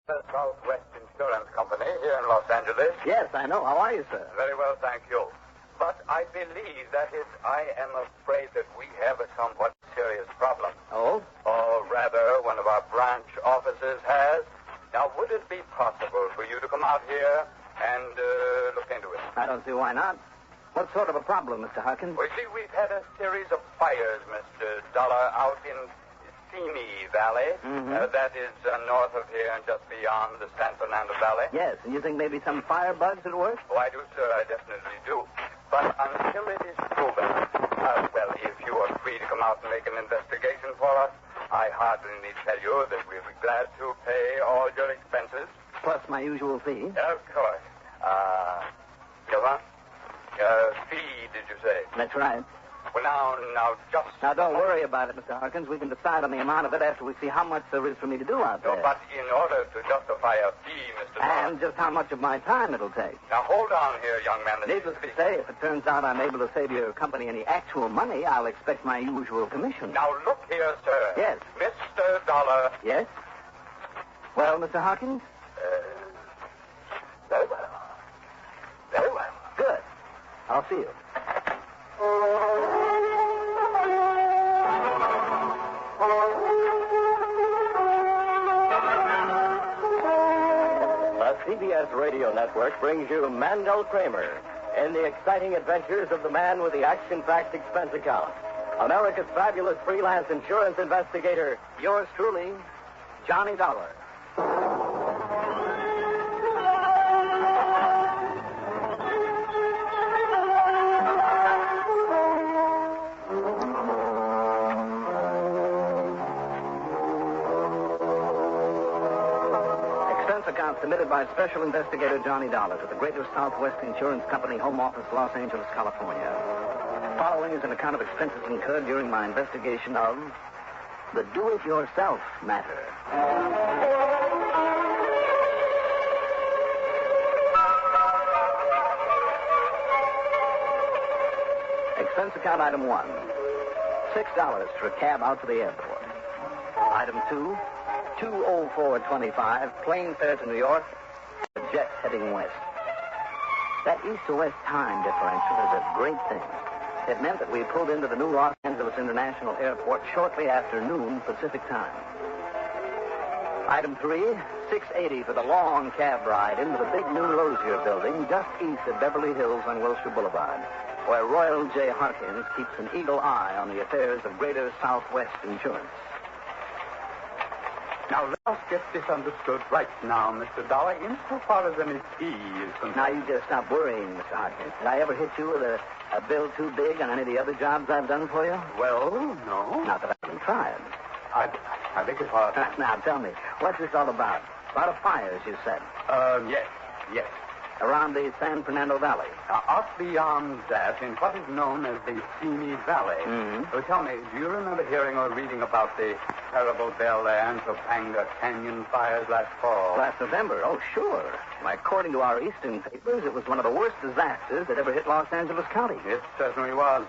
The Southwest Insurance Company here in Los Angeles. Yes, I know. How are you, sir? Very well, thank you. But I believe I am afraid that we have a somewhat serious problem. Oh? Or rather, one of our branch offices has. Now, would it be possible for you to come out here and look into it? I don't see why not. What sort of a problem, Mr. Harkins? Well, you see, we've had a series of fires, Mr. Dollar, out in Simi Valley. Mm-hmm. That is north of here and just beyond the San Fernando Valley. Yes, and you think maybe some firebugs at work? Oh, I do, sir. I definitely do. But until it is proven, well, if you are free to come out and make an investigation for us, I hardly need tell you that we'll be glad to pay all your expenses. Plus my usual fee? Of course. Fee, did you say? That's right. Well, now, just... Now, don't worry about it, Mr. Harkins. We can decide on the amount of it after we see how much there is for me to do out there. No, but in order to justify a fee, Mr. And just how much of my time it'll take. Now, hold on here, young man. Needless to say, if it turns out I'm able to save your company any actual money, I'll expect my usual commission. Now, look here, sir. Yes. Mr. Dollar. Yes? Well, Mr. Harkins? Very well. Very well. Good. I'll see you. The CBS Radio Network brings you Mandel Kramer in the exciting adventures of the man with the action-packed expense account. America's fabulous freelance insurance investigator, Yours truly, Johnny Dollar. Account submitted by Special Investigator Johnny Dollar to the Greater Southwest Insurance Company, Home Office, Los Angeles, California. Following is an account of expenses incurred during my investigation of the do-it-yourself matter. Expense account item 1, $6 for a cab out to the airport. Item 2, $204.25, plane fare to New York, a jet heading west. That east to west time differential is a great thing. It meant that we pulled into the new Los Angeles International Airport shortly after noon Pacific time. Item 3, $6.80 for the long cab ride into the big new Lozier building just east of Beverly Hills on Wilshire Boulevard, where Royal J. Harkins keeps an eagle eye on the affairs of Greater Southwest Insurance. Now, let us get this understood right now, Mr. Dollar, insofar as any fee is concerned. Now, you just stop worrying, Mr. Harkins. Did I ever hit you with a bill too big on any of the other jobs I've done for you? Well, no. Not that I haven't tried. I beg your pardon. Now, tell me, what's this all about? About a fires, you said. Yes. Around the San Fernando Valley. Up beyond that, in what is known as the Simi Valley. Mm-hmm. So tell me, do you remember hearing or reading about the terrible Bel Air and Topanga Canyon fires last fall? Last November? Oh, sure. According to our eastern papers, it was one of the worst disasters that ever hit Los Angeles County. It certainly was.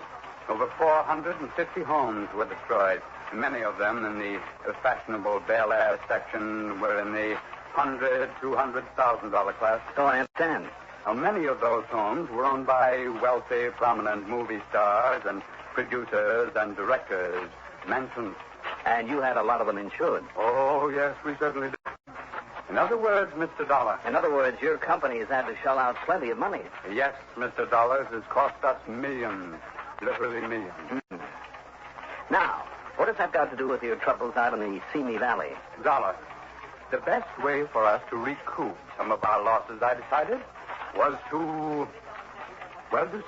Over 450 homes were destroyed. Many of them in the fashionable Bel Air section were in the $100,000 to $200,000 class. So I understand. Now, many of those homes were owned by wealthy, prominent movie stars and producers and directors, mansions. And you had a lot of them insured. Oh, yes, we certainly did. In other words, Mr. Dollar. In other words, your company has had to shell out plenty of money. Yes, Mr. Dollar, it has cost us millions. Literally millions. Mm-hmm. Now, what has that got to do with your troubles out in the Simi Valley? Dollar, the best way for us to recoup some of our losses, I decided, was to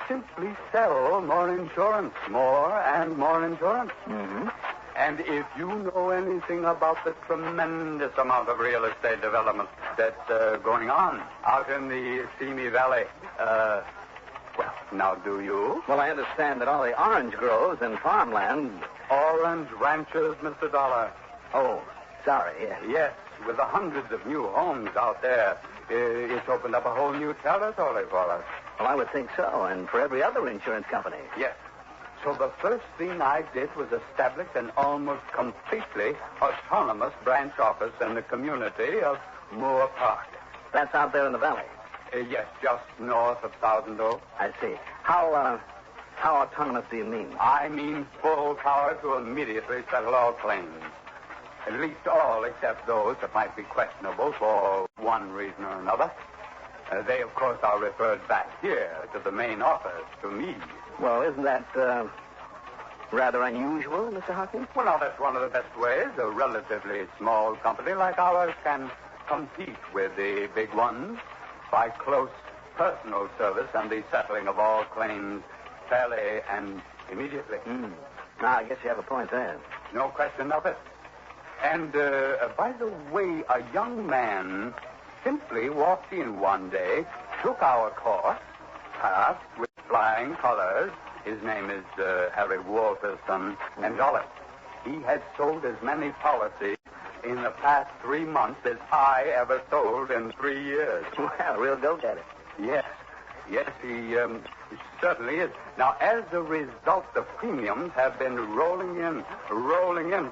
simply sell more insurance. More and more insurance. Mm-hmm. And if you know anything about the tremendous amount of real estate development that's going on out in the Simi Valley, well, now do you? Well, I understand that all the orange groves and farmland... Orange ranches, Mr. Dollar. Oh, sorry. Yes, with the hundreds of new homes out there, it's opened up a whole new territory for us. Well, I would think so, and for every other insurance company. Yes. So the first thing I did was establish an almost completely autonomous branch office in the community of Moore Park. That's out there in the valley. Yes, just north of Thousand Oaks. I see. How autonomous do you mean? I mean full power to immediately settle all claims. At least all except those that might be questionable for one reason or another. They, of course, are referred back here to the main office, to me. Well, isn't that rather unusual, Mr. Hawkins? Well, now, that's one of the best ways a relatively small company like ours can compete with the big ones by close personal service and the settling of all claims fairly and immediately. Now, I guess you have a point there. No question of it. And, by the way, a young man simply walked in one day, took our course, passed with flying colors. His name is Harry Walterson, and Dollar. He had sold as many policies in the past 3 months as I ever sold in 3 years. Well, real go-getter. Yes, he certainly is. Now, as a result, the premiums have been rolling in,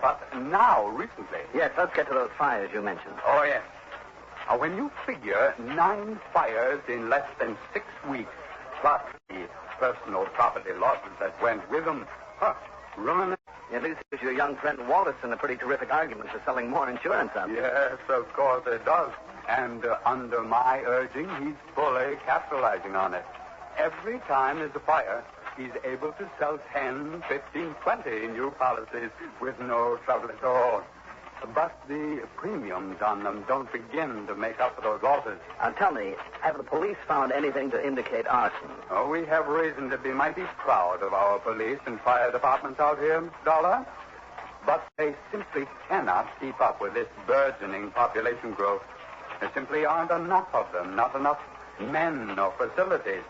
but now, recently... Yes, let's get to those fires you mentioned. Oh, yes. Now, when you figure 9 fires in less than 6 weeks, plus the personal property losses that went with them, ruin. At least gives your young friend Walterson a pretty terrific argument for selling more insurance out there. Yes, of course it does. And under my urging, he's fully capitalizing on it. Every time there's a fire, he's able to sell 10, 15, 20 new policies with no trouble at all. But the premiums on them don't begin to make up for those losses. Tell me, have the police found anything to indicate arson? Oh, we have reason to be mighty proud of our police and fire departments out here, Mr. Dollar. But they simply cannot keep up with this burgeoning population growth. There simply aren't enough of them, not enough men or facilities.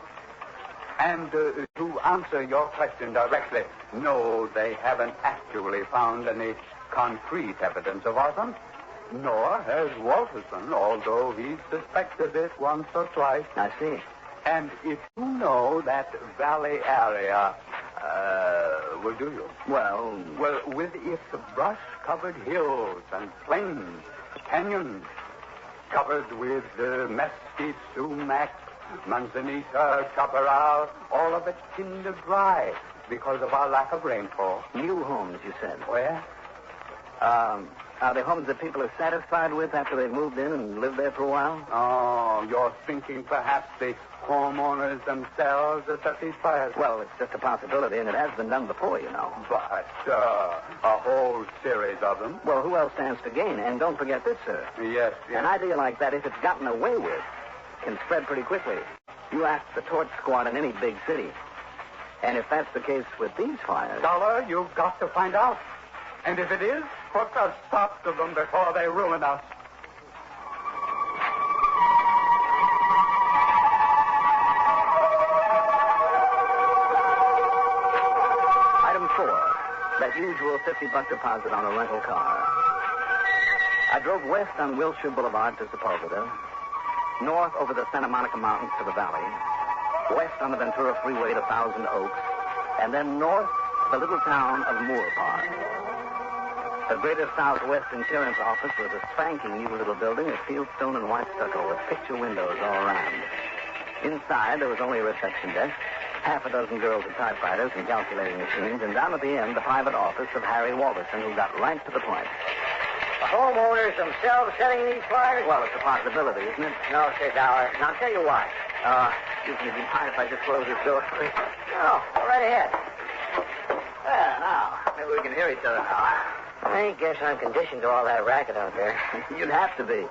And to answer your question directly, no, they haven't actually found any concrete evidence of arson, nor has Walterson, although he suspected it once or twice. I see. And if you know that valley area, well, do you? Well, with its brush-covered hills and plains, canyons, covered with mesquite, sumac, manzanita, chaparral, all of it tinder dry because of our lack of rainfall. New homes, you said. Where? Are they homes that people are satisfied with after they've moved in and lived there for a while? Oh, you're thinking perhaps the homeowners themselves have set these fires? Well, it's just a possibility, and it has been done before, you know. But, a whole series of them. Well, who else stands to gain? And don't forget this, sir. Yes. An idea like that, if it's gotten away with, can spread pretty quickly. You ask the torch squad in any big city. And if that's the case with these fires... Dollar, you've got to find out. And if it is, put a stop to them before they ruin us. Item 4, that usual $50 deposit on a rental car. I drove west on Wilshire Boulevard to Sepulveda, north over the Santa Monica Mountains to the valley, west on the Ventura Freeway to Thousand Oaks, and then north to the little town of Moore Park. The Greater Southwest Insurance Office was a spanking new little building of fieldstone and white stucco with picture windows all around. Inside, there was only a reception desk, half a dozen girls with typewriters and calculating machines, and down at the end, the private office of Harry Walterson, who got right to the point. The homeowners themselves setting these fires? Well, it's a possibility, isn't it? No, Sir Dollar. And I'll tell you why. Excuse me, do you mind if I just close this door, please? No, go right ahead. There, now. Maybe we can hear each other now. I guess I'm conditioned to all that racket out there. You'd have to be.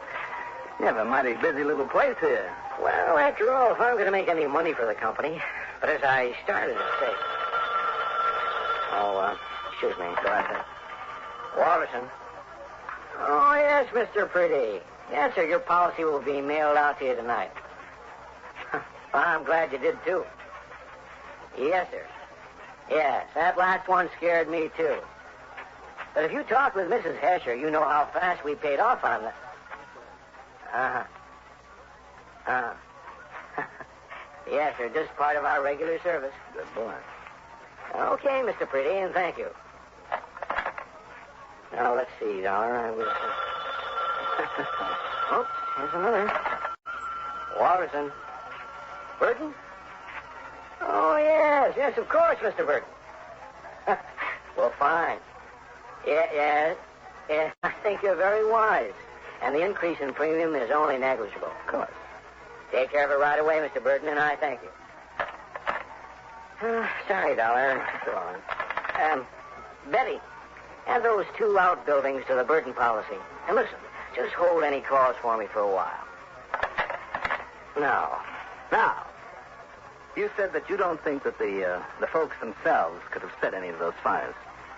You have a mighty busy little place here. Well, after all, if I'm going to make any money for the company, but as I started to say... excuse me. Go ahead. Walterson. Oh, yes, Mr. Pretty. Yes, sir, your policy will be mailed out to you tonight. Well, I'm glad you did, too. Yes, sir. Yes, that last one scared me, too. But if you talk with Mrs. Hesher, you know how fast we paid off on that. Yes, sir, just part of our regular service. Good boy. Okay, Mr. Pretty, and thank you. Now, let's see, Dollar. I was... Oops. here's another. Walterson. Burton? Oh, yes, of course, Mr. Burton. Well, fine. Yeah, I think you're very wise. And the increase in premium is only negligible. Of course. Take care of it right away, Mr. Burton, and I thank you. Sorry, Dollar. Go on. Betty, add those 2 outbuildings to the Burton policy. And listen, just hold any calls for me for a while. Now, you said that you don't think that the folks themselves could have set any of those fires.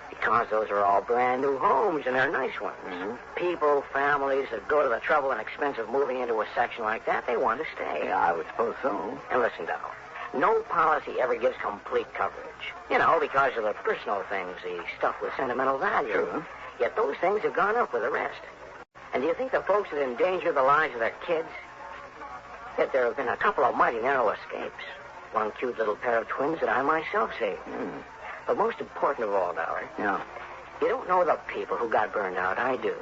Because those are all brand new homes, and they're nice ones. Mm-hmm. People, families that go to the trouble and expense of moving into a section like that, they want to stay. Yeah, I would suppose so. And listen, Dollar, no policy ever gives complete coverage. You know, because of the personal things, the stuff with sentimental value. Sure. Yet those things have gone up with the rest. And do you think the folks that endanger the lives of their kids? Yet there have been a couple of mighty narrow escapes. One cute little pair of twins that I myself saved. Mm. But most important of all, Dollar, Yeah. you don't know the people who got burned out. I do.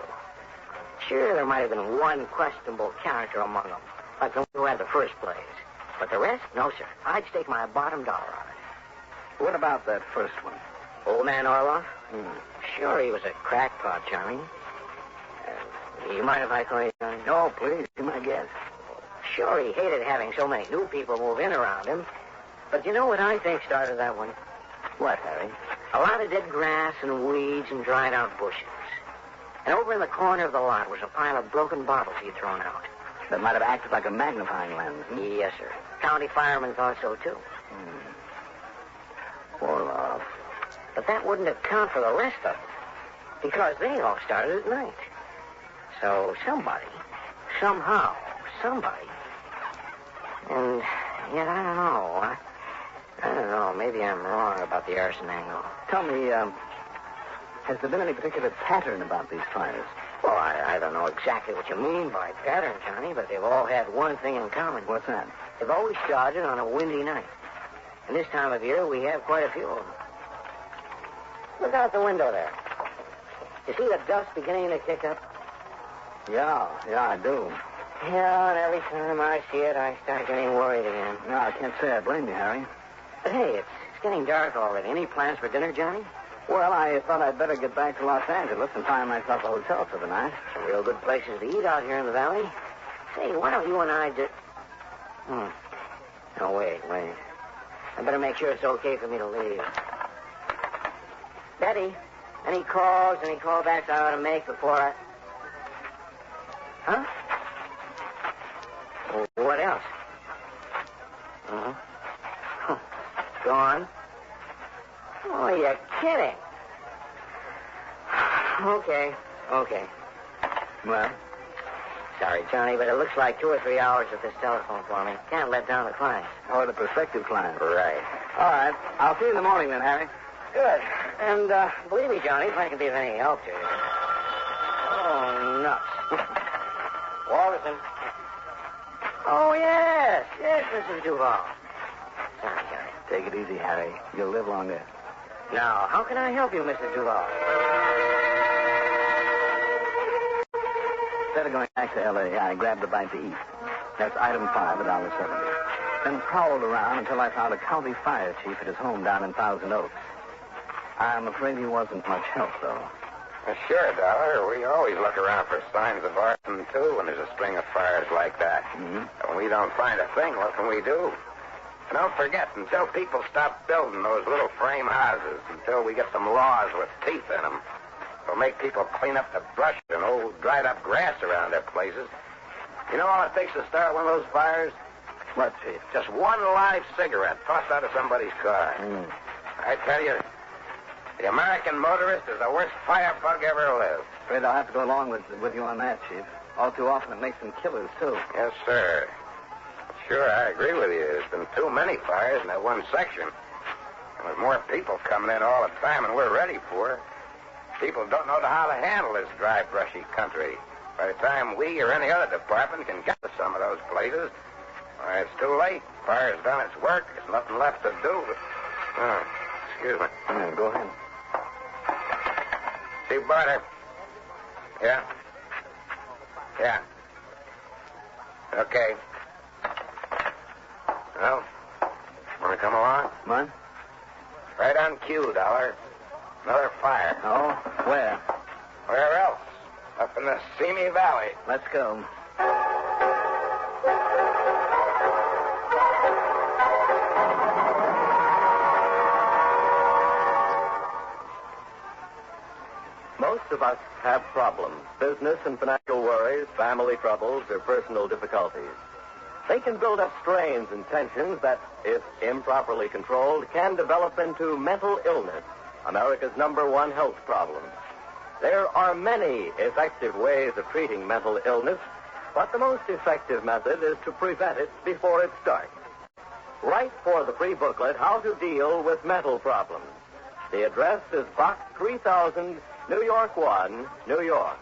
Sure, there might have been one questionable character among them, like the one who had the first place. But the rest, no, sir. I'd stake my bottom dollar on it. What about that first one? Old man Orloff? Mm. Sure, he was a crackpot, Johnny. You mind if I call you Johnny? No, please. Be my guest. Sure, he hated having so many new people move in around him. But you know what I think started that one? What, Harry? A lot of dead grass and weeds and dried out bushes. And over in the corner of the lot was a pile of broken bottles he'd thrown out. That might have acted like a magnifying lens. Hmm? Yes, sir. County firemen thought so, too. Orloff. But that wouldn't account for the rest of them. Because they all started at night. So somebody, somehow, somebody. And yet I don't know. I don't know. Maybe I'm wrong about the arson angle. Tell me, has there been any particular pattern about these fires? Well, I don't know exactly what you mean by pattern, Johnny, but they've all had one thing in common. What's that? They've always started on a windy night. And this time of year, we have quite a few of them. Look out the window there. You see the dust beginning to kick up? Yeah, I do. Yeah, and every time I see it, I start getting worried again. No, I can't say I blame you, Harry. But hey, it's getting dark already. Any plans for dinner, Johnny? Well, I thought I'd better get back to Los Angeles and find myself a hotel for the night. Some real good places to eat out here in the valley. Say, why don't you and I do... No, wait. I better make sure it's okay for me to leave. Betty, any callbacks I ought to make before I... Huh? Well, what else? Go on. Oh, you're kidding. Okay. Well? Sorry, Johnny, but it looks like 2 or 3 hours at this telephone for me. Can't let down the clients. Or the prospective client. Right. All right. I'll see you in the morning then, Harry. Good. And believe me, Johnny, if I can be of any help to you. Oh, nuts. Walterson. Oh, yes, Mrs. Duval. Sorry, Johnny. Take it easy, Harry. You'll live longer. Now, how can I help you, Mrs. Duval? Instead of going back to L.A., I grabbed a bite to eat. That's item 5, $1.70. Then prowled around until I found a county fire chief at his home down in Thousand Oaks. I'm afraid he wasn't much help, though. Well, sure, Dollar. We always look around for signs of arson, too, when there's a string of fires like that. Mm-hmm. When we don't find a thing, what can we do? And don't forget, until people stop building those little frame houses, until we get some laws with teeth in them, it'll make people clean up the brush and old dried-up grass around their places. You know all it takes to start one of those fires? What, Chief? Just one live cigarette tossed out of somebody's car. I tell you, the American motorist is the worst firebug ever lived. Afraid I'll have to go along with you on that, Chief. All too often it makes them killers, too. Yes, sir. Sure, I agree with you. There's been too many fires in that one section. And with more people coming in all the time than we're ready for, people don't know how to handle this dry, brushy country. By the time we or any other department can get to some of those places, well, it's too late. Fire's done its work. There's nothing left to do. Excuse me. Yeah, go ahead. Steve Barter. Yeah? Yeah. Okay. Well, want to come along? What? Right on cue, Dollar. Another fire. Oh, where? Where else? Up in the Simi Valley. Let's go. Most of us have problems, business and financial worries, family troubles, or personal difficulties. They can build up strains and tensions that, if improperly controlled, can develop into mental illness, America's #1 health problem. There are many effective ways of treating mental illness, but the most effective method is to prevent it before it starts. Write for the free booklet, How to Deal with Mental Problems. The address is Box 3000, New York 1, New York.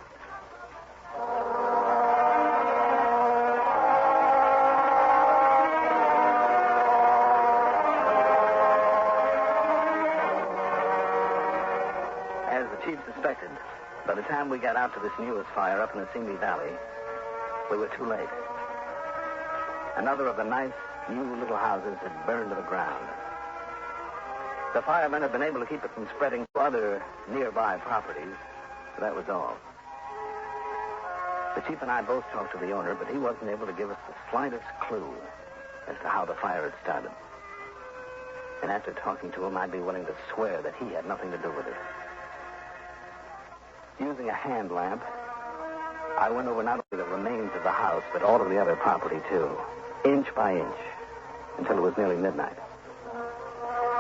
As the chief suspected, by the time we got out to this newest fire up in the Simi Valley, we were too late. Another of the nice, new little houses had burned to the ground. The firemen had been able to keep it from spreading to other nearby properties, but that was all. The chief and I both talked to the owner, but he wasn't able to give us the slightest clue as to how the fire had started. And after talking to him, I'd be willing to swear that he had nothing to do with it. Using a hand lamp, I went over not only the remains of the house, but all of the other property, too, inch by inch, until it was nearly midnight.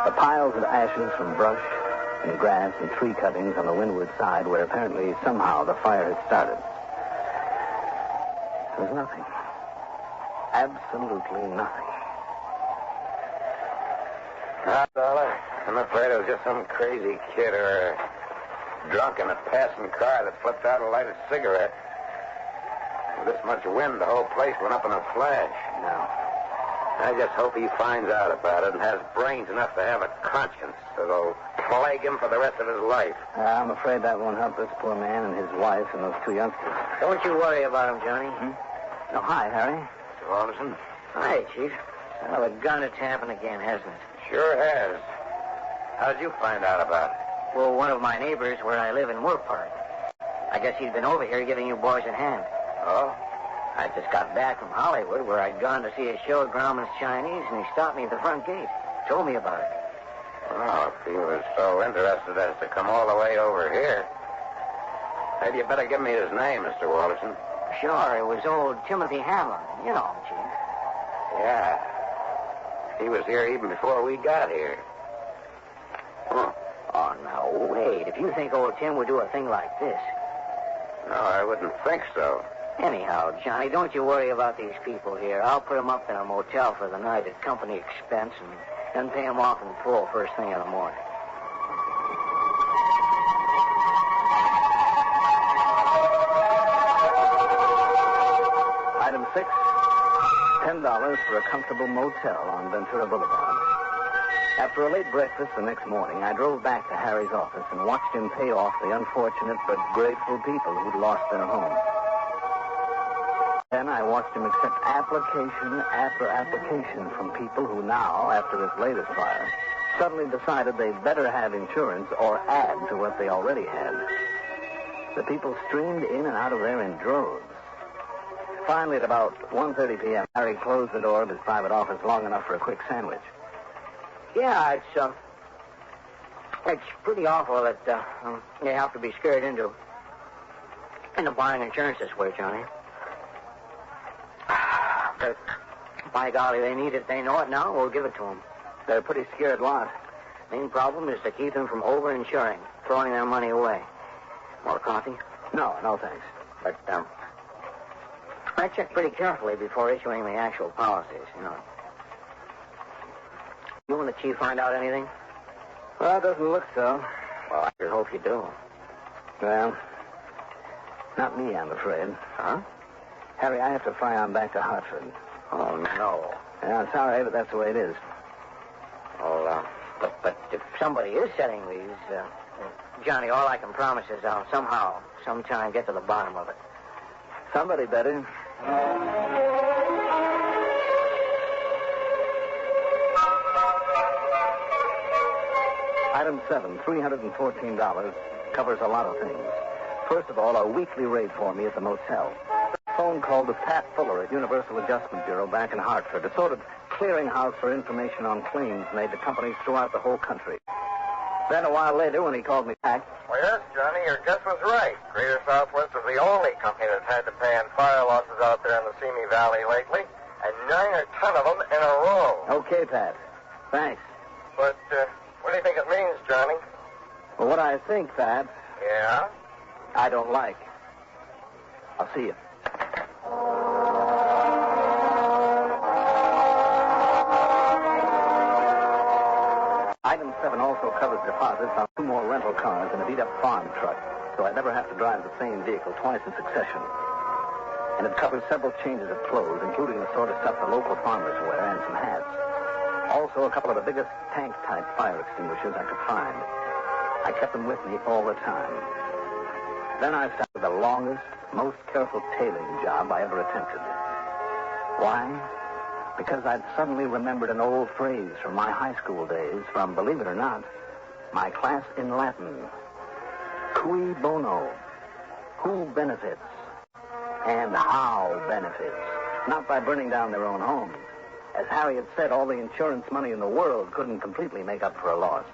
The piles of ashes from brush and grass and tree cuttings on the windward side where apparently somehow the fire had started. There was nothing. Absolutely nothing. Dollar, I'm afraid it was just some crazy kid or a drunk in a passing car that flipped out a lighted cigarette. With this much wind, the whole place went up in a flash. No. I just hope he finds out about it and has brains enough to have a conscience that'll plague him for the rest of his life. I'm afraid that won't help this poor man and his wife and those two youngsters. Don't you worry about him, Johnny. Oh, hi, Harry. Mr. Alderson? Hi, Chief. Well, the gun, it's happened again, hasn't it? Sure has. How'd you find out about it? Well, one of my neighbors where I live in Moore Park. I guess he's been over here giving you boys a hand. Oh? I just got back from Hollywood where I'd gone to see a show at Grauman's Chinese, and he stopped me at the front gate. Told me about it. Well, if he was so interested as to come all the way over here, maybe you better give me his name, Mr. Walterson. Sure, it was old Timothy Hamlin. You know him, Chief. Yeah. He was here even before we got here. Huh. Oh, now, wait. If you think old Tim would do a thing like this. No, I wouldn't think so. Anyhow, Johnny, don't you worry about these people here. I'll put them up in a motel for the night at company expense and then pay them off in full first thing in the morning. Item 6, $10 for a comfortable motel on Ventura Boulevard. After a late breakfast the next morning, I drove back to Harry's office and watched him pay off the unfortunate but grateful people who'd lost their homes. Then I watched him accept application after application from people who now, after this latest fire, suddenly decided they'd better have insurance or add to what they already had. The people streamed in and out of there in droves. Finally, at about 1:30 p.m., Harry closed the door of his private office long enough for a quick sandwich. Yeah, it's pretty awful that you have to be scared into buying insurance this way, Johnny. But, by golly, they need it. They know it now. We'll give it to them. They're a pretty scared lot. Main problem is to keep them from over-insuring, throwing their money away. More coffee? No, thanks. But, I check pretty carefully before issuing the actual policies, you know. You and the chief find out anything? Well, it doesn't look so. Well, I sure hope you do. Well, not me, I'm afraid. Huh? Harry, I have to fly on back to Hartford. Oh, no. Yeah, I'm sorry, but that's the way it is. Well, but if somebody is setting these, Johnny, all I can promise is I'll sometime get to the bottom of it. Somebody better. 7, $314 covers a lot of things. First of all, a weekly rate for me at the motel. A phone call to Pat Fuller at Universal Adjustment Bureau back in Hartford, a sort of clearinghouse for information on claims made to companies throughout the whole country. Then a while later, when he called me back... Well, yes, Johnny, your guess was right. Greater Southwest is the only company that's had to pay on fire losses out there in the Simi Valley lately, and 9 or 10 of them in a row. Okay, Pat. Thanks. But what do you think it means, Johnny? Well, what I think, Pat... Yeah? I don't like. I'll see you. Item 7 also covers deposits on 2 more rental cars and a beat-up farm truck, so I never have to drive the same vehicle twice in succession. And it covers several changes of clothes, including the sort of stuff the local farmers wear and some hats. Also, a couple of the biggest tank-type fire extinguishers I could find. I kept them with me all the time. Then I started the longest, most careful tailing job I ever attempted. Why? Because I'd suddenly remembered an old phrase from my high school days from, believe it or not, my class in Latin. Cui bono? Who benefits? And how benefits? Not by burning down their own homes. As Harry had said, all the insurance money in the world couldn't completely make up for a loss.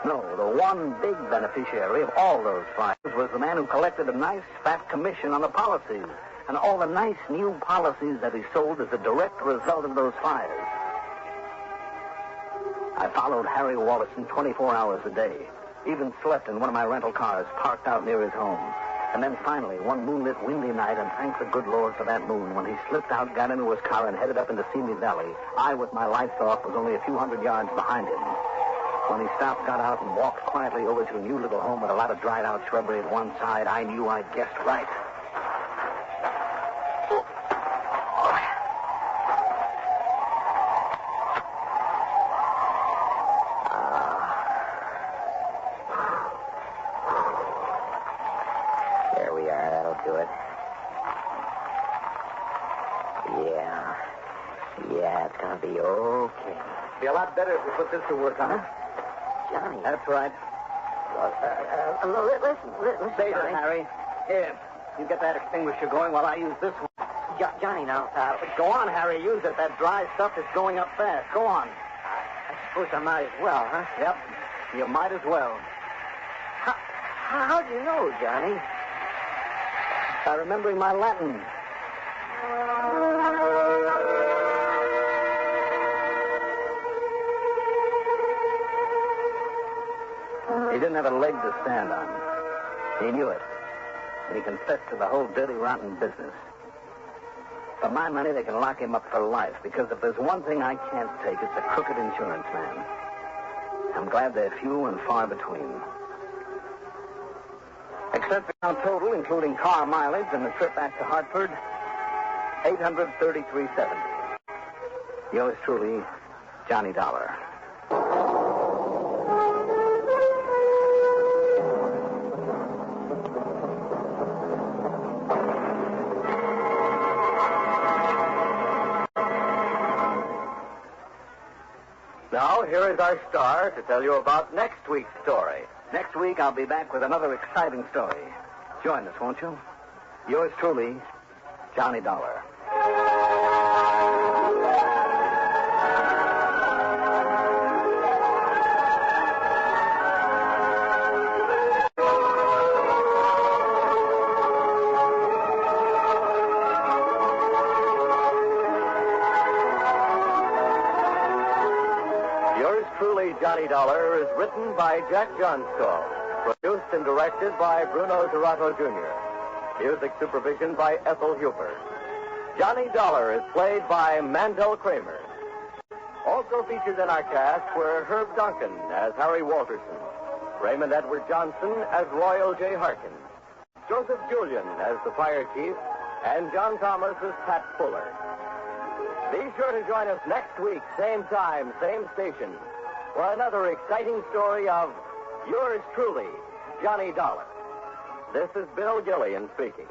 No, the one big beneficiary of all those fires was the man who collected a nice fat commission on the policies and all the nice new policies that he sold as a direct result of those fires. I followed Harry Wallison 24 hours a day, even slept in one of my rental cars parked out near his home. And then finally, one moonlit, windy night, and thank the good Lord for that moon, when he slipped out, got into his car, and headed up into Simi Valley, I, with my lights off, was only a few hundred yards behind him. When he stopped, got out, and walked quietly over to a new little home with a lot of dried-out shrubbery at one side, I knew I'd guessed right. There we are. That'll do it. Yeah, it's going to be okay. Be a lot better if we put this to work, huh? Johnny. That's right. Listen, Stay there, Johnny. Harry. Here, you get that extinguisher going while I use this one. Johnny, now, Go on, Harry. Use it. That dry stuff is going up fast. Go on. I suppose I might as well, huh? Yep. You might as well. How do you know, Johnny? By remembering my Latin. He didn't have a leg to stand on. He knew it. And he confessed to the whole dirty, rotten business. For my money, they can lock him up for life, because if there's one thing I can't take, it's a crooked insurance man. I'm glad they're few and far between. Except for our total, including car mileage and the trip back to Hartford, $833.70. Yours truly, Johnny Dollar. Now, here is our star to tell you about next week's story. Next week, I'll be back with another exciting story. Join us, won't you? Yours truly, Johnny Dollar. Johnny Dollar is written by Jack Johnstone, produced and directed by Bruno Dorato Jr., music supervision by Ethel Huber. Johnny Dollar is played by Mandel Kramer. Also featured in our cast were Herb Duncan as Harry Walterson, Raymond Edward Johnson as Royal J. Harkin, Joseph Julian as the fire chief, and John Thomas as Pat Fuller. Be sure to join us next week, same time, same station, for another exciting story of yours truly, Johnny Dollar. This is Bill Gillian speaking.